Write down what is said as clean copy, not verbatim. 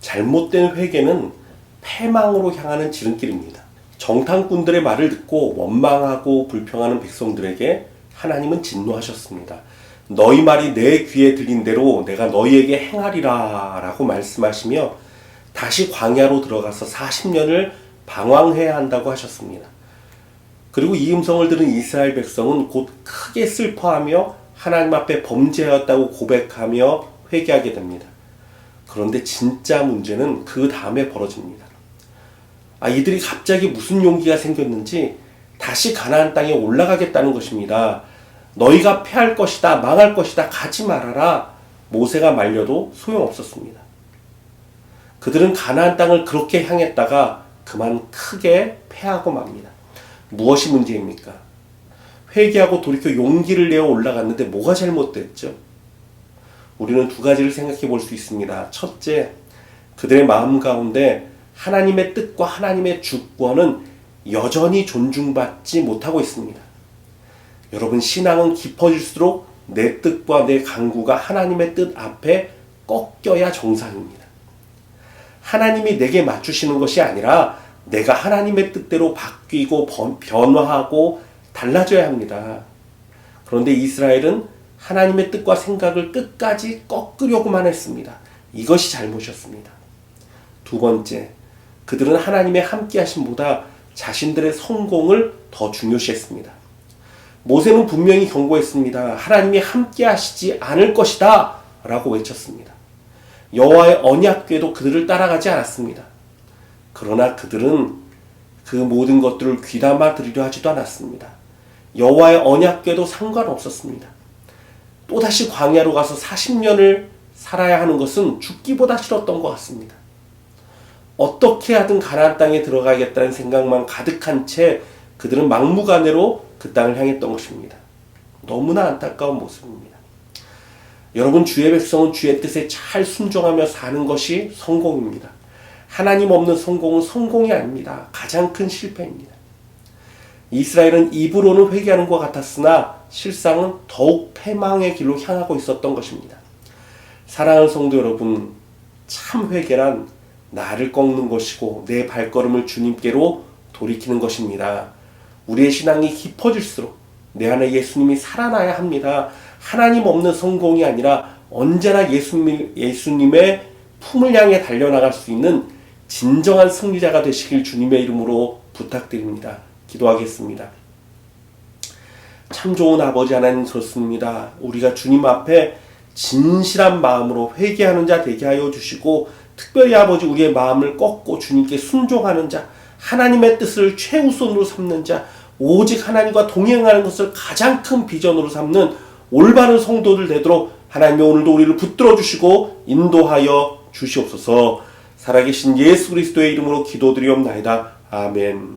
잘못된 회개는 패망으로 향하는 지름길입니다. 정탐꾼들의 말을 듣고 원망하고 불평하는 백성들에게 하나님은 진노하셨습니다. 너희 말이 내 귀에 들린 대로 내가 너희에게 행하리라 라고 말씀하시며 다시 광야로 들어가서 40년을 방황해야 한다고 하셨습니다. 그리고 이 음성을 들은 이스라엘 백성은 곧 크게 슬퍼하며 하나님 앞에 범죄하였다고 고백하며 회개하게 됩니다. 그런데 진짜 문제는 그 다음에 벌어집니다. 이들이 갑자기 무슨 용기가 생겼는지 다시 가나안 땅에 올라가겠다는 것입니다. 너희가 패할 것이다, 망할 것이다, 가지 말아라. 모세가 말려도 소용없었습니다. 그들은 가나안 땅을 그렇게 향했다가 그만 크게 패하고 맙니다. 무엇이 문제입니까? 회개하고 돌이켜 용기를 내어 올라갔는데 뭐가 잘못됐죠? 우리는 두 가지를 생각해 볼 수 있습니다. 첫째, 그들의 마음 가운데 하나님의 뜻과 하나님의 주권은 여전히 존중받지 못하고 있습니다. 여러분, 신앙은 깊어질수록 내 뜻과 내 강구가 하나님의 뜻 앞에 꺾여야 정상입니다. 하나님이 내게 맞추시는 것이 아니라 내가 하나님의 뜻대로 바뀌고 변화하고 달라져야 합니다. 그런데 이스라엘은 하나님의 뜻과 생각을 끝까지 꺾으려고만 했습니다. 이것이 잘못이었습니다. 두 번째, 그들은 하나님의 함께하심보다 자신들의 성공을 더 중요시했습니다. 모세는 분명히 경고했습니다. 하나님이 함께하시지 않을 것이다 라고 외쳤습니다. 여호와의 언약궤도 그들을 따라가지 않았습니다. 그러나 그들은 그 모든 것들을 귀담아 들으려 하지도 않았습니다. 여호와의 언약궤도 상관없었습니다. 또다시 광야로 가서 40년을 살아야 하는 것은 죽기보다 싫었던 것 같습니다. 어떻게 하든 가나안 땅에 들어가겠다는 생각만 가득한 채 그들은 막무가내로 그 땅을 향했던 것입니다. 너무나 안타까운 모습입니다. 여러분, 주의 백성은 주의 뜻에 잘 순종하며 사는 것이 성공입니다. 하나님 없는 성공은 성공이 아닙니다. 가장 큰 실패입니다. 이스라엘은 입으로는 회개하는 것 같았으나 실상은 더욱 패망의 길로 향하고 있었던 것입니다. 사랑하는 성도 여러분, 참 회개란 나를 꺾는 것이고 내 발걸음을 주님께로 돌이키는 것입니다. 우리의 신앙이 깊어질수록 내 안에 예수님이 살아나야 합니다. 하나님 없는 성공이 아니라 언제나 예수님의 품을 향해 달려나갈 수 있는 진정한 승리자가 되시길 주님의 이름으로 부탁드립니다. 기도하겠습니다. 참 좋은 아버지 하나님, 그렇습니다. 우리가 주님 앞에 진실한 마음으로 회개하는 자 되게 하여 주시고, 특별히 아버지 우리의 마음을 꺾고 주님께 순종하는 자, 하나님의 뜻을 최우선으로 삼는 자, 오직 하나님과 동행하는 것을 가장 큰 비전으로 삼는 올바른 성도들 되도록 하나님이 오늘도 우리를 붙들어 주시고 인도하여 주시옵소서. 살아계신 예수 그리스도의 이름으로 기도드리옵나이다. 아멘.